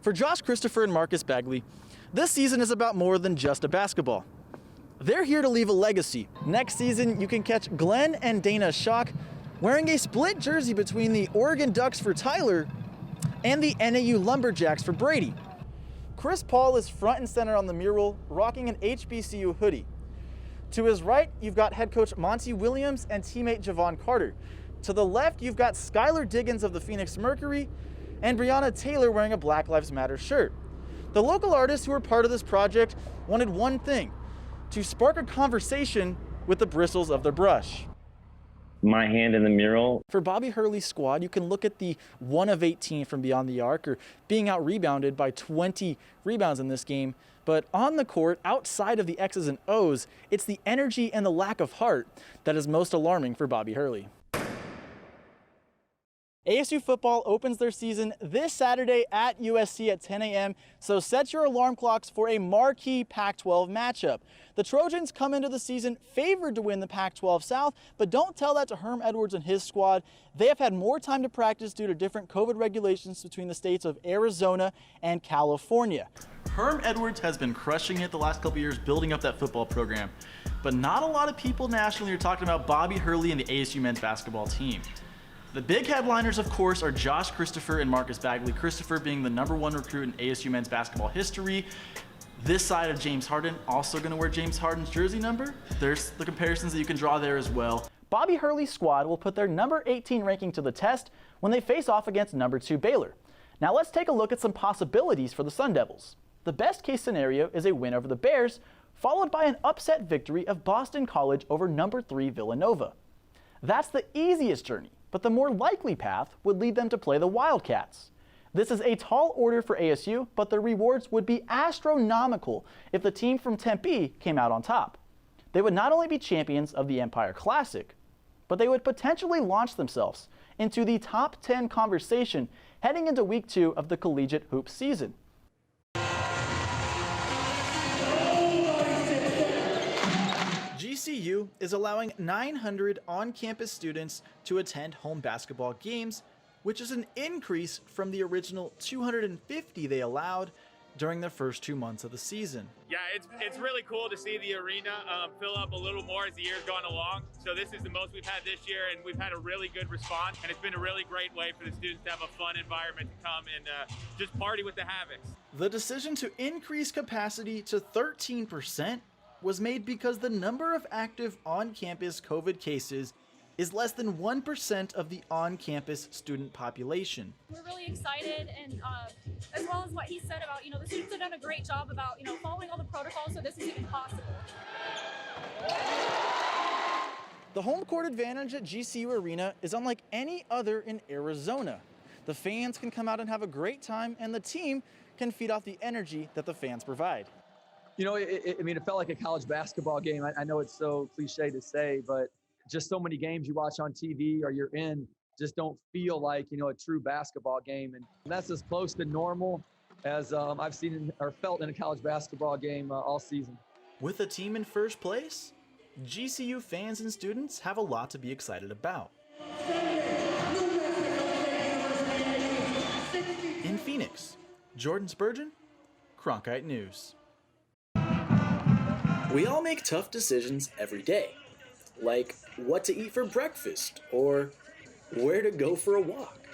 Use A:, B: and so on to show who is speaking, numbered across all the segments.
A: For Josh Christopher and Marcus Bagley, this season is about more than just a basketball. They're here to leave a legacy. Next season, you can catch Glenn and Dana Shough wearing a split jersey between the Oregon Ducks for Tyler and the NAU Lumberjacks for Brady. Chris Paul is front and center on the mural, rocking an HBCU hoodie. To his right, you've got head coach Monty Williams and teammate Javon Carter. To the left, you've got Skylar Diggins of the Phoenix Mercury and Breonna Taylor wearing a Black Lives Matter shirt. The local artists who were part of this project wanted one thing: to spark a conversation with the bristles of their brush.
B: My hand in the mural.
A: For Bobby Hurley's squad, you can look at the 1 of 18 from beyond the arc, or being out-rebounded by 20 rebounds in this game. But on the court, outside of the X's and O's, it's the energy and the lack of heart that is most alarming for Bobby Hurley. ASU football opens their season this Saturday at USC at 10 a.m., so set your alarm clocks for a marquee Pac-12 matchup. The Trojans come into the season favored to win the Pac-12 South, but don't tell that to Herm Edwards and his squad. They have had more time to practice due to different COVID regulations between the states of Arizona and California. Herm Edwards has been crushing it the last couple years building up that football program, but not a lot of people nationally are talking about Bobby Hurley and the ASU men's basketball team. The big headliners, of course, are Josh Christopher and Marcus Bagley. Christopher being the #1 recruit in ASU men's basketball history. This side of James Harden, also going to wear James Harden's jersey number. There's the comparisons that you can draw there as well. Bobby Hurley's squad will put their number 18 ranking to the test when they face off against number 2 Baylor. Now let's take a look at some possibilities for the Sun Devils. The best case scenario is a win over the Bears, followed by an upset victory of Boston College over number 3 Villanova. That's the easiest journey, but the more likely path would lead them to play the Wildcats. This is a tall order for ASU, but the rewards would be astronomical if the team from Tempe came out on top. They would not only be champions of the Empire Classic, but they would potentially launch themselves into the top 10 conversation heading into week 2 of the collegiate hoop season. GCU is allowing 900 on-campus students to attend home basketball games, which is an increase from the original 250 they allowed during the first 2 months of the season.
C: Yeah, it's really cool to see the arena fill up a little more as the year's gone along. So this is the most we've had this year, and we've had a really good response, and it's been a really great way for the students to have a fun environment to come and just party with the Havocs.
A: The decision to increase capacity to 13% was made because the number of active on-campus COVID cases is less than 1% of the on-campus student population.
D: We're really excited, and as well as what he said about, the students have done a great job about, following all the protocols, so this is even possible.
A: The home court advantage at GCU Arena is unlike any other in Arizona. The fans can come out and have a great time, and the team can feed off the energy that the fans provide.
E: It felt like a college basketball game. I know it's so cliche to say, but just so many games you watch on TV or you're in just don't feel like, a true basketball game. And that's as close to normal as I've seen or felt in a college basketball game all season. With the team in first place, GCU fans and students have a lot to be excited about. In Phoenix, Jordan Spurgeon, Cronkite News. We all make tough decisions every day, like what to eat for breakfast or where to go for a walk.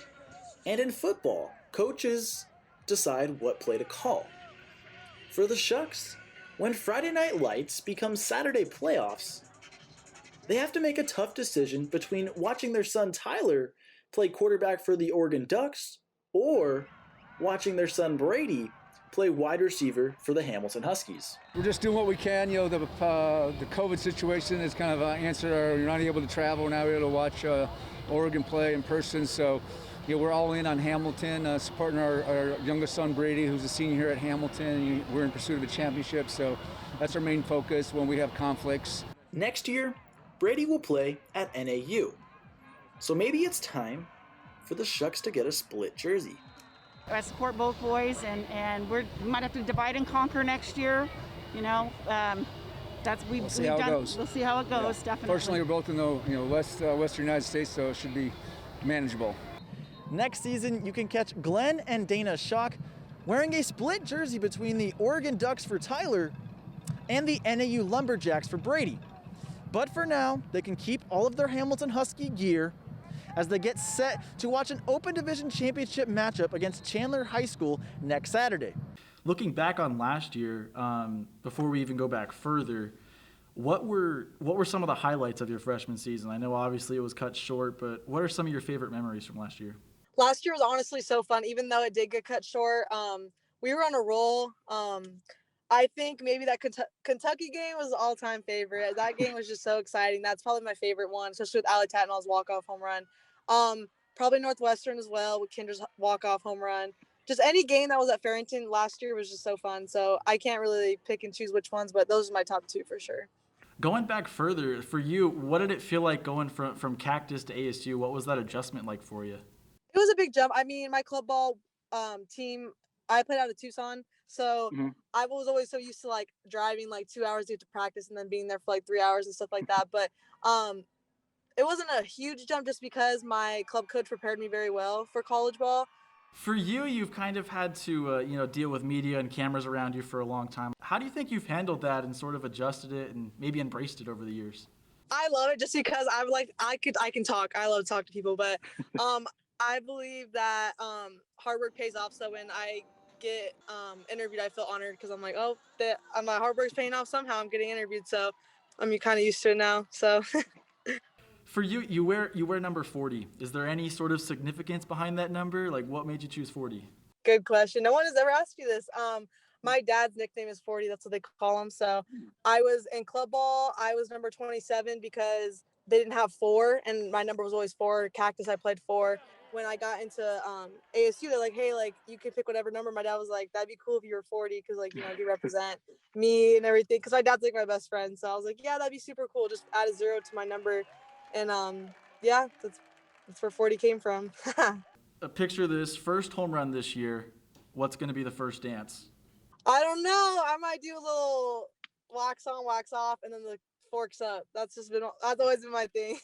E: And in football, coaches decide what play to call. For the Shucks, when Friday Night Lights become Saturday playoffs, they have to make a tough decision between watching their son Tyler play quarterback for the Oregon Ducks or watching their son Brady play wide receiver for the Hamilton Huskies.
F: We're just doing what we can. The COVID situation is kind of answered. You're not able to travel. We're not able to watch Oregon play in person. So, we're all in on Hamilton, supporting our youngest son Brady, who's a senior here at Hamilton. We're in pursuit of a championship, so that's our main focus when we have conflicts.
A: Next year, Brady will play at NAU. So maybe it's time for the Shucks to get a split jersey.
G: I support both boys, and we might have to divide and conquer next year. We'll see how it goes. We'll see how it goes. Yeah. Definitely.
F: Fortunately, we're both in the western United States, so it should be manageable.
A: Next season, you can catch Glenn and Dana Shough wearing a split jersey between the Oregon Ducks for Tyler and the NAU Lumberjacks for Brady. But for now, they can keep all of their Hamilton Husky gear as they get set to watch an Open Division Championship matchup against Chandler High School next Saturday. Looking back on last year, before we even go back further, what were some of the highlights of your freshman season? I know obviously it was cut short, but what are some of your favorite memories from last year?
H: Last year was honestly so fun, even though it did get cut short. We were on a roll. I think maybe that Kentucky game was the all-time favorite. That game was just so exciting. That's probably my favorite one, especially with Allie Tatnall's walk-off home run. Probably Northwestern as well with Kendra's walk-off home run. Just any game that was at Farrington last year was just so fun. So I can't really pick and choose which ones, but those are my top two for sure.
A: Going back further, for you, what did it feel like going from Cactus to ASU? What was that adjustment like for you?
H: It was a big jump. I mean, my club ball team, I played out of Tucson. So I was always so used to like driving like 2 hours to get to practice and then being there for like 3 hours and stuff like that. But it wasn't a huge jump just because my club coach prepared me very well for college ball.
A: For you, you've kind of had to deal with media and cameras around you for a long time. How do you think you've handled that and sort of adjusted it and maybe embraced it over the years?
H: I love it just because I'm like I can talk. I love to talk to people, but I believe that hard work pays off. So when I get interviewed, I feel honored because I'm like, oh, my hard work's paying off somehow. I'm getting interviewed, so I'm kind of used to it now. So.
A: For you, you wear number 40. Is there any sort of significance behind that number? Like, what made you choose 40?
H: Good question. No one has ever asked me this. My dad's nickname is 40. That's what they call him. So I was in club ball. I was number 27 because they didn't have 4, and my number was always 4. Cactus, I played 4. When I got into ASU, they're like, hey, like, you can pick whatever number. My dad was like, that'd be cool if you were 40 because, like, you represent me and everything. Because my dad's, like, my best friend. So I was like, yeah, that'd be super cool. Just add a 0 to my number. And, yeah, that's where 40 came from.
A: Picture this, first home run this year. What's going to be the first dance?
H: I don't know. I might do a little wax on, wax off, and then the forks up. That's always been my thing.